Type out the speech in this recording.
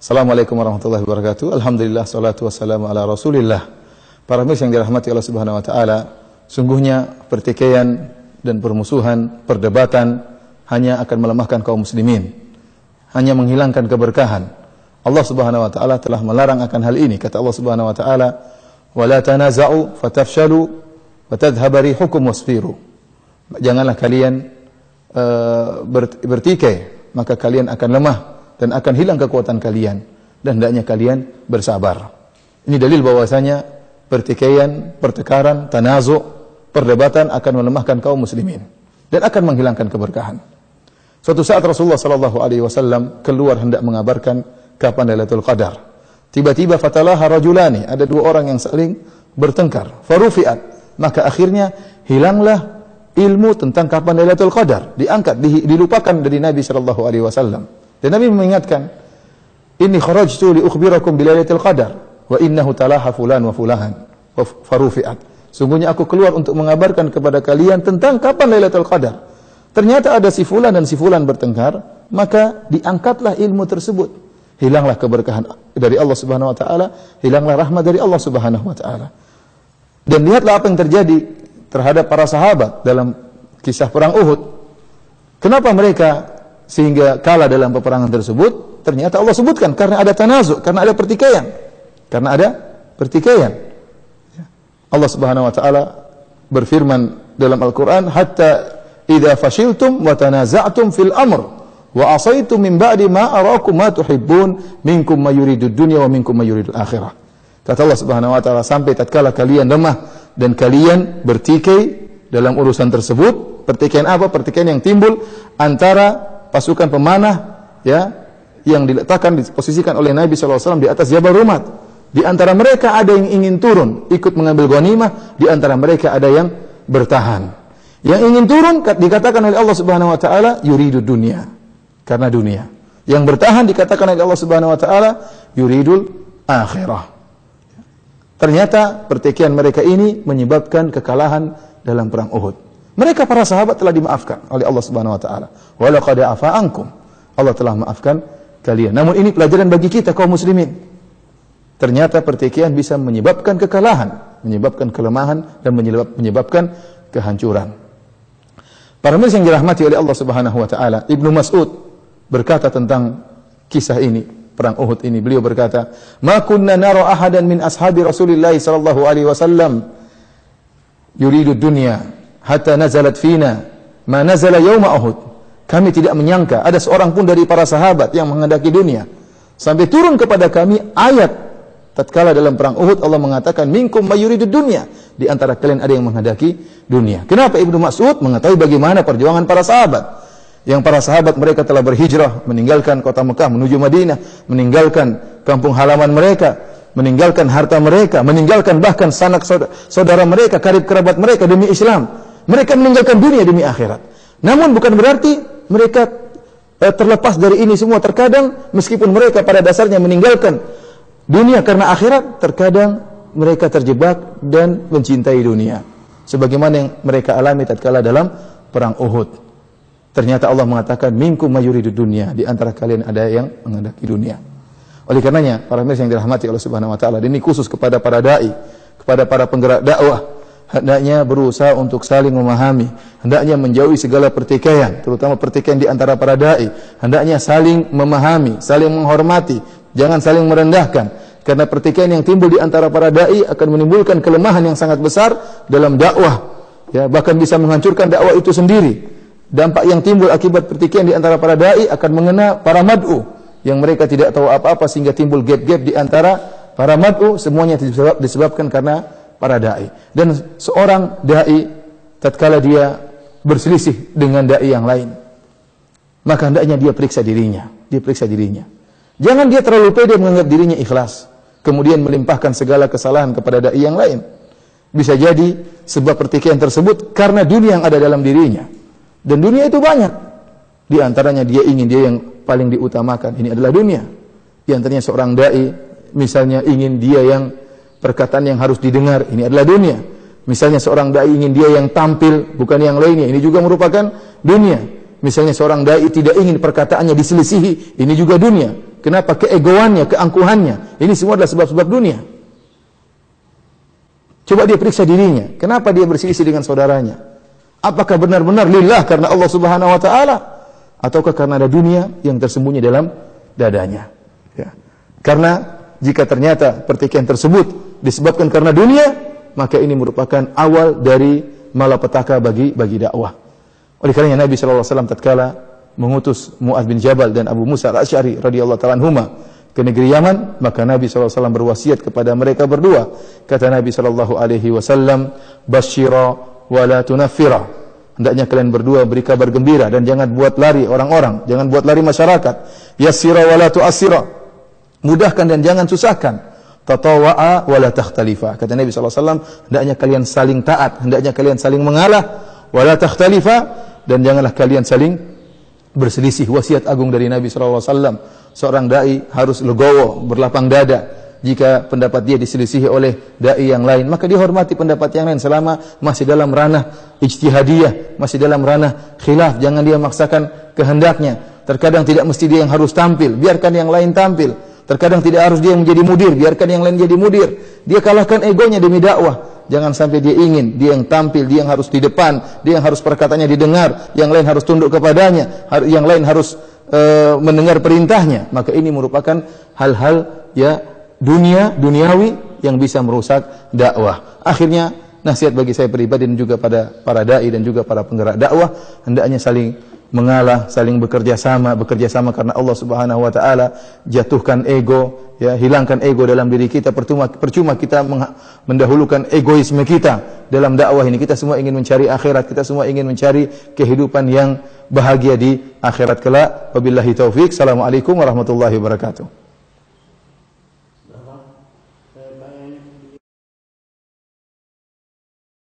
Assalamualaikum warahmatullahi wabarakatuh. Alhamdulillah, salatu wassalamu ala rasulillah. Para mirsa yang dirahmati Allah subhanahu wa ta'ala, sungguhnya pertikaian dan permusuhan, perdebatan hanya akan melemahkan kaum muslimin, hanya menghilangkan keberkahan. Allah subhanahu wa ta'ala telah melarang akan hal ini. Kata Allah subhanahu wa ta'ala, وَلَا تَنَازَعُوا فَتَفْشَلُوا وَتَذْهَبَ رِيحُكُمْ وَاصْبِرُوا. Janganlah kalian bertikai, maka kalian akan lemah dan akan hilang kekuatan kalian, dan hendaknya kalian bersabar. Ini dalil bahwasanya pertikaian, pertengkaran, tanazu', perdebatan akan melemahkan kaum muslimin dan akan menghilangkan keberkahan. Suatu saat Rasulullah sallallahu alaihi wasallam keluar hendak mengabarkan kapan Lailatul Qadar. Tiba-tiba fatalaha rajulani, ada dua orang yang saling bertengkar. Farufi'at, maka akhirnya hilanglah ilmu tentang kapan Lailatul Qadar, diangkat, dilupakan dari Nabi sallallahu alaihi wasallam. Dan Nabi mengingatkan, "Inni kharajtu li ukhbirakum bi Lailatul Qadar wa innahu talaha fulan wa fulahan wa farufi'at." Sungguhnya aku keluar untuk mengabarkan kepada kalian tentang kapan Lailatul Qadar. Ternyata ada si fulan dan si fulan bertengkar, maka diangkatlah ilmu tersebut. Hilanglah keberkahan dari Allah Subhanahu wa taala, hilanglah rahmat dari Allah Subhanahu wa taala. Dan lihatlah apa yang terjadi terhadap para sahabat dalam kisah perang Uhud. Kenapa mereka sehingga kalah dalam peperangan tersebut? Ternyata Allah sebutkan karena ada tanazu', karena ada pertikaian. Karena ada pertikaian. Allah Subhanahu wa taala berfirman dalam Al-Qur'an, "Hatta idza fashiltum wa tanaza'tum fil amr wa asaitum min ba'di ma arakum ma tuhibbun minkum may yuridud dunya wa minkum may yuridul akhirah." Kata Allah Subhanahu wa taala, sampai tatkala kalian lemah dan kalian bertikai dalam urusan tersebut. Pertikaian apa? Pertikaian yang timbul antara pasukan pemanah, ya, yang diletakkan, diposisikan oleh Nabi SAW di atas Jabal Rumat. Di antara mereka ada yang ingin turun, ikut mengambil ghanimah. Di antara mereka ada yang bertahan. Yang ingin turun dikatakan oleh Allah Subhanahu Wa Taala yuridu dunia, karena dunia. Yang bertahan dikatakan oleh Allah Subhanahu Wa Taala yuridul akhirah. Ternyata pertikaian mereka ini menyebabkan kekalahan dalam perang Uhud. Mereka para sahabat telah dimaafkan oleh Allah Subhanahu wa taala. Wa laqad afa ankum. Allah telah maafkan kalian. Namun ini pelajaran bagi kita kaum muslimin. Ternyata pertikaian bisa menyebabkan kekalahan, menyebabkan kelemahan dan menyebabkan kehancuran. Para muslim yang dirahmati oleh Allah Subhanahu wa taala, Ibnu Mas'ud berkata tentang kisah ini, perang Uhud ini. Beliau berkata, "Ma kunna nara ahadan min ashabi Rasulillah sallallahu alaihi wasallam yuridu dunya hatta nazalat fina ma nazala yauma Uhud." Kami tidak menyangka ada seorang pun dari para sahabat yang menghendaki dunia sampai turun kepada kami ayat tatkala dalam perang Uhud Allah mengatakan minkum may yuridud dunya, di antara kalian ada yang menghendaki dunia. Kenapa? Ibnu Mas'ud mengetahui bagaimana perjuangan para sahabat. Yang para sahabat mereka telah berhijrah meninggalkan kota Mekah menuju Madinah, meninggalkan kampung halaman mereka, meninggalkan harta mereka, meninggalkan bahkan sanak saudara mereka, karib kerabat mereka demi Islam. Mereka meninggalkan dunia demi akhirat. Namun bukan berarti mereka terlepas dari ini semua. Terkadang meskipun mereka pada dasarnya meninggalkan dunia karena akhirat, terkadang mereka terjebak dan mencintai dunia. Sebagaimana yang mereka alami tatkala dalam perang Uhud. Ternyata Allah mengatakan minkum may yuridud dunya, di antara kalian ada yang menghendaki dunia. Oleh karenanya, para mirsa yang dirahmati Allah Subhanahu wa taala, ini khusus kepada para dai, kepada para penggerak dakwah, hendaknya berusaha untuk saling memahami, hendaknya menjauhi segala pertikaian, terutama pertikaian di antara para dai. Hendaknya saling memahami, saling menghormati, jangan saling merendahkan. Karena pertikaian yang timbul di antara para dai akan menimbulkan kelemahan yang sangat besar dalam dakwah, ya, bahkan bisa menghancurkan dakwah itu sendiri. Dampak yang timbul akibat pertikaian di antara para dai akan mengena para mad'u yang mereka tidak tahu apa-apa, sehingga timbul gap-gap di antara para mad'u. Semuanya disebabkan karena para dai. Dan seorang dai tatkala dia berselisih dengan dai yang lain, maka hendaknya dia periksa dirinya. Jangan dia terlalu pede menganggap dirinya ikhlas, kemudian melimpahkan segala kesalahan kepada dai yang lain. Bisa jadi sebab pertikaian tersebut karena dunia yang ada dalam dirinya. Dan dunia itu banyak. Di antaranya dia ingin dia yang paling diutamakan. Ini adalah dunia. Di antaranya seorang dai misalnya ingin dia yang perkataan yang harus didengar. Ini adalah dunia. Misalnya seorang dai ingin dia yang tampil, bukan yang lainnya. Ini juga merupakan dunia. Misalnya seorang dai tidak ingin perkataannya diselisihi. Ini juga dunia. Kenapa? Keegoannya, keangkuhannya. Ini semua adalah sebab-sebab dunia. Coba dia periksa dirinya. Kenapa dia berselisih dengan saudaranya? Apakah benar-benar lillah karena Allah Subhanahu wa taala, ataukah karena ada dunia yang tersembunyi dalam dadanya? Ya. Karena jika ternyata pertikaian tersebut disebabkan karena dunia, maka ini merupakan awal dari malapetaka bagi dakwah. Oleh karenanya Nabi sallallahu alaihi wasallam tatkala mengutus Mu'adz bin Jabal dan Abu Musa al-Asy'ari radhiyallahu ta'ala anhuma ke negeri Yaman, maka Nabi sallallahu alaihi wasallam berwasiat kepada mereka berdua. Kata Nabi sallallahu alaihi wasallam, "Basyira wa la tunaffira." Hendaknya kalian berdua beri kabar gembira dan jangan buat lari orang-orang, jangan buat lari masyarakat. Yassira wa la tu'assira. Mudahkan dan jangan susahkan. Tatawa'a wa la takhtalifa. Kata Nabi sallallahu alaihi wasallam, hendaknya kalian saling taat, hendaknya kalian saling mengalah, wa la takhtalifa, dan janganlah kalian saling berselisih. Wasiat agung dari Nabi sallallahu alaihi wasallam. Seorang dai harus legowo, berlapang dada. Jika pendapat dia diselisihi oleh dai yang lain, maka dihormati pendapat yang lain selama masih dalam ranah ijtihadiyah, masih dalam ranah khilaf. Jangan dia maksakan kehendaknya. Terkadang tidak mesti dia yang harus tampil, biarkan yang lain tampil. Terkadang tidak harus dia yang menjadi mudir, biarkan yang lain jadi mudir. Dia kalahkan egonya demi dakwah. Jangan sampai dia ingin, dia yang tampil, dia yang harus di depan, dia yang harus perkataannya didengar, yang lain harus tunduk kepadanya, yang lain harus mendengar perintahnya. Maka ini merupakan hal-hal ya duniawi yang bisa merusak dakwah. Akhirnya nasihat bagi saya pribadi dan juga pada para dai dan juga para penggerak dakwah, hendaknya saling mengalah, saling bekerja sama karena Allah Subhanahu wa taala. Jatuhkan ego, ya, hilangkan ego dalam diri kita. Percuma kita mendahulukan egoisme kita dalam dakwah ini. Kita semua ingin mencari akhirat, kita semua ingin mencari kehidupan yang bahagia di akhirat kelak. Wabillahi taufik. Assalamualaikum warahmatullahi wabarakatuh.